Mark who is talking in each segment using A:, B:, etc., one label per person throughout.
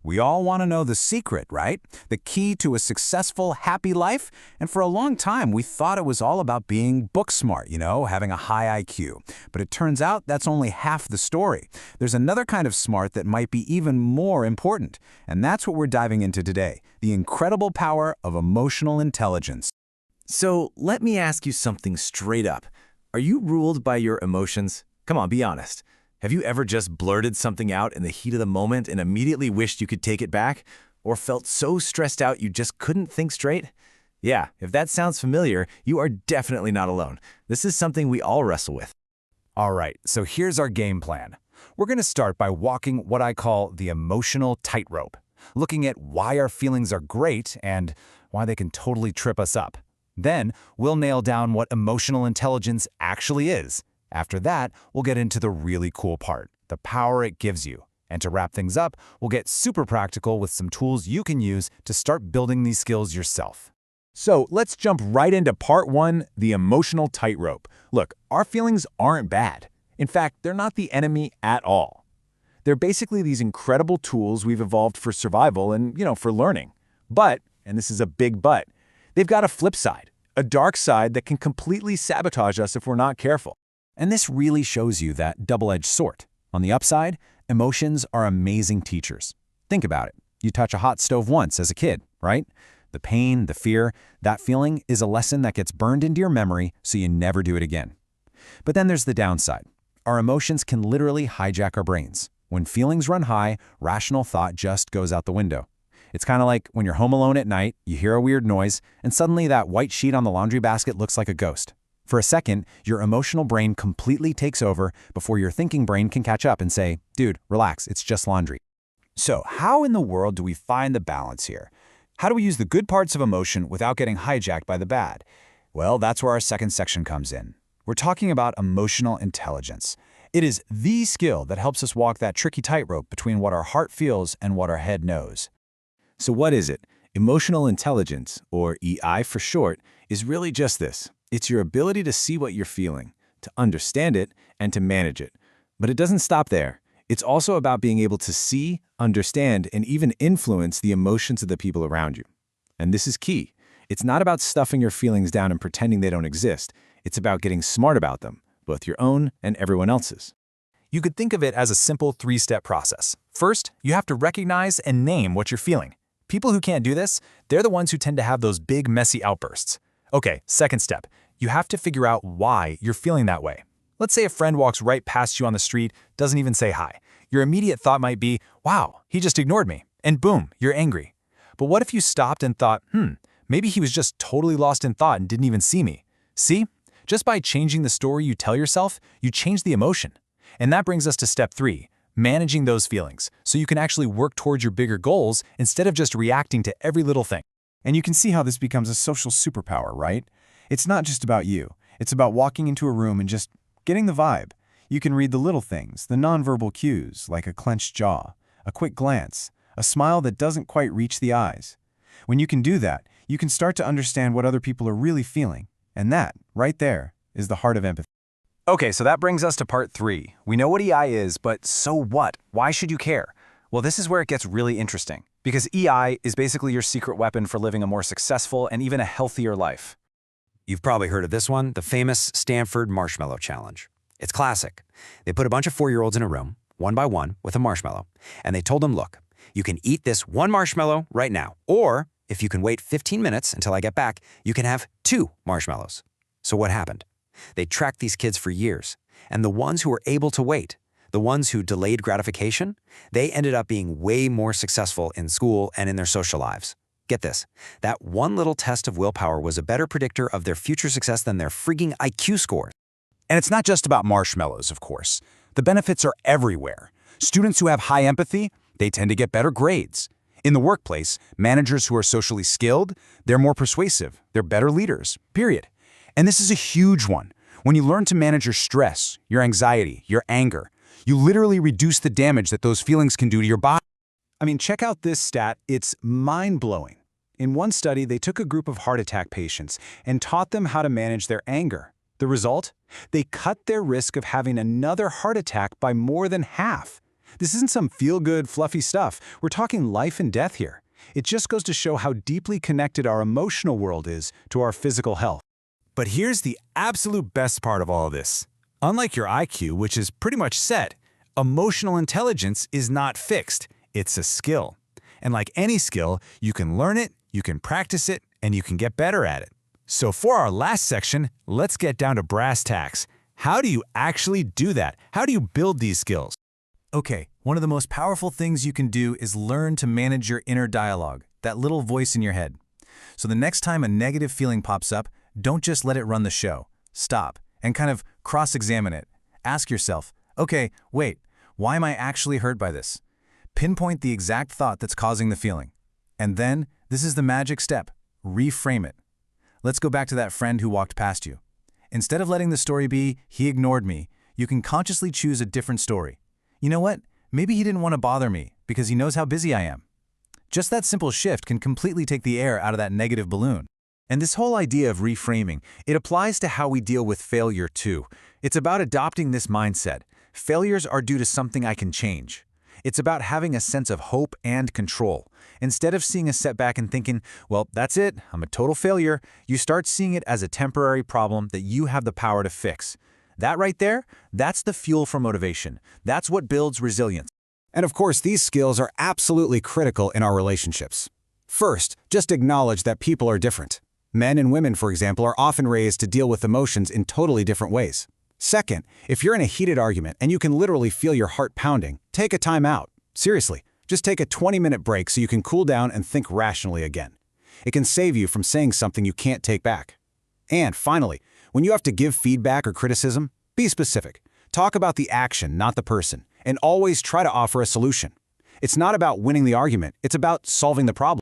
A: We all want to know the secret, right? The key to a successful, happy life? And for a long time, we thought it was all about being book smart, having a high IQ. But it turns out that's only half the story. There's another kind of smart that might be even more important. And that's what we're diving into today, the incredible power of emotional intelligence.
B: So let me ask you something straight up. Are you ruled by your emotions? Come on, be honest. Have you ever just blurted something out in the heat of the moment and immediately wished you could take it back? Or felt so stressed out you just couldn't think straight? Yeah, if that sounds familiar, you are definitely not alone. This is something we all wrestle with.
A: All right, so here's our game plan. We're going to start by walking what I call the emotional tightrope, looking at why our feelings are great and why they can totally trip us up. Then, we'll nail down what emotional intelligence actually is. After that, we'll get into the really cool part, the power it gives you. And to wrap things up, we'll get super practical with some tools you can use to start building these skills yourself.
C: So let's jump right into part one, the emotional tightrope. Look, our feelings aren't bad. In fact, they're not the enemy at all. They're basically these incredible tools we've evolved for survival and, for learning. But, and this is a big but, they've got a flip side, a dark side that can completely sabotage us if we're not careful.
A: And this really shows you that double-edged sword. On the upside, emotions are amazing teachers. Think about it. You touch a hot stove once as a kid, right? The pain, the fear, that feeling is a lesson that gets burned into your memory so you never do it again. But then there's the downside. Our emotions can literally hijack our brains. When feelings run high, rational thought just goes out the window. It's kind of like when you're home alone at night, you hear a weird noise, and suddenly that white sheet on the laundry basket looks like a ghost. For a second, your emotional brain completely takes over before your thinking brain can catch up and say, dude, relax, it's just laundry. So how in the world do we find the balance here? How do we use the good parts of emotion without getting hijacked by the bad? Well, that's where our second section comes in. We're talking about emotional intelligence. It is the skill that helps us walk that tricky tightrope between what our heart feels and what our head knows.
B: So what is it? Emotional intelligence, or EI for short, is really just this. It's your ability to see what you're feeling, to understand it, and to manage it. But it doesn't stop there. It's also about being able to see, understand, and even influence the emotions of the people around you. And this is key. It's not about stuffing your feelings down and pretending they don't exist. It's about getting smart about them, both your own and everyone else's.
A: You could think of it as a simple three-step process. First, you have to recognize and name what you're feeling. People who can't do this, they're the ones who tend to have those big, messy outbursts. Okay, second step. You have to figure out why you're feeling that way. Let's say a friend walks right past you on the street, doesn't even say hi. Your immediate thought might be, wow, he just ignored me. And boom, you're angry. But what if you stopped and thought, maybe he was just totally lost in thought and didn't even see me? See? Just by changing the story you tell yourself, you change the emotion. And that brings us to step 3, managing those feelings, so you can actually work towards your bigger goals instead of just reacting to every little thing.
C: And you can see how this becomes a social superpower, right? It's not just about you. It's about walking into a room and just getting the vibe. You can read the little things, the nonverbal cues, like a clenched jaw, a quick glance, a smile that doesn't quite reach the eyes. When you can do that, you can start to understand what other people are really feeling. And that, right there, is the heart of empathy.
A: Okay, so that brings us to part 3. We know what EI is, but so what? Why should you care? Well, this is where it gets really interesting, because EI is basically your secret weapon for living a more successful and even a healthier life.
D: You've probably heard of this one, the famous Stanford Marshmallow Challenge. It's classic. They put a bunch of 4-year-olds in a room, one by one, with a marshmallow, and they told them, look, you can eat this one marshmallow right now, or if you can wait 15 minutes until I get back, you can have 2 marshmallows. So what happened? They tracked these kids for years, and the ones who were able to wait, the ones who delayed gratification, they ended up being way more successful in school and in their social lives. Get this, that one little test of willpower was a better predictor of their future success than their freaking IQ scores.
A: And it's not just about marshmallows, of course. The benefits are everywhere. Students who have high empathy, they tend to get better grades. In the workplace, managers who are socially skilled, they're more persuasive, they're better leaders, period. And this is a huge one. When you learn to manage your stress, your anxiety, your anger, you literally reduce the damage that those feelings can do to your body. I mean, check out this stat. It's mind-blowing. In one study, they took a group of heart attack patients and taught them how to manage their anger. The result? They cut their risk of having another heart attack by more than half.
B: This isn't some feel-good, fluffy stuff. We're talking life and death here. It just goes to show how deeply connected our emotional world is to our physical health.
E: But here's the absolute best part of all of this. Unlike your IQ, which is pretty much set, emotional intelligence is not fixed. It's a skill. And like any skill, you can learn it, you can practice it, and you can get better at it. So for our last section, let's get down to brass tacks. How do you actually do that? How do you build these skills?
B: Okay, one of the most powerful things you can do is learn to manage your inner dialogue, that little voice in your head. So the next time a negative feeling pops up, don't just let it run the show. Stop and kind of cross-examine it. Ask yourself, okay, wait, why am I actually hurt by this? Pinpoint the exact thought that's causing the feeling. And then, this is the magic step, reframe it. Let's go back to that friend who walked past you. Instead of letting the story be, he ignored me, you can consciously choose a different story. You know what? Maybe he didn't want to bother me because he knows how busy I am. Just that simple shift can completely take the air out of that negative balloon. And this whole idea of reframing, it applies to how we deal with failure too. It's about adopting this mindset. Failures are due to something I can change. It's about having a sense of hope and control. Instead of seeing a setback and thinking, well, that's it, I'm a total failure, you start seeing it as a temporary problem that you have the power to fix. That right there, that's the fuel for motivation. That's what builds resilience.
E: And of course, these skills are absolutely critical in our relationships. First, just acknowledge that people are different. Men and women, for example, are often raised to deal with emotions in totally different ways. Second, if you're in a heated argument and you can literally feel your heart pounding, take a time out. Seriously, just take a 20-minute break so you can cool down and think rationally again. It can save you from saying something you can't take back. And finally, when you have to give feedback or criticism, be specific. Talk about the action, not the person, and always try to offer a solution. It's not about winning the argument, it's about solving the problem.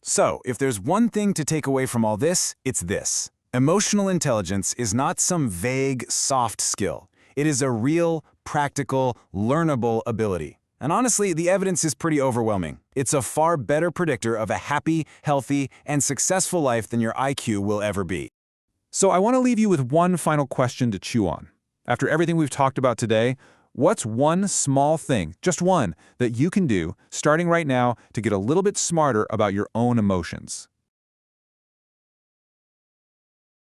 B: So, if there's one thing to take away from all this, it's this. Emotional intelligence is not some vague, soft skill. It is a real, practical, learnable ability. And honestly, the evidence is pretty overwhelming. It's a far better predictor of a happy, healthy, and successful life than your IQ will ever be.
F: So I want to leave you with one final question to chew on. After everything we've talked about today, what's one small thing, just one, that you can do, starting right now, to get a little bit smarter about your own emotions?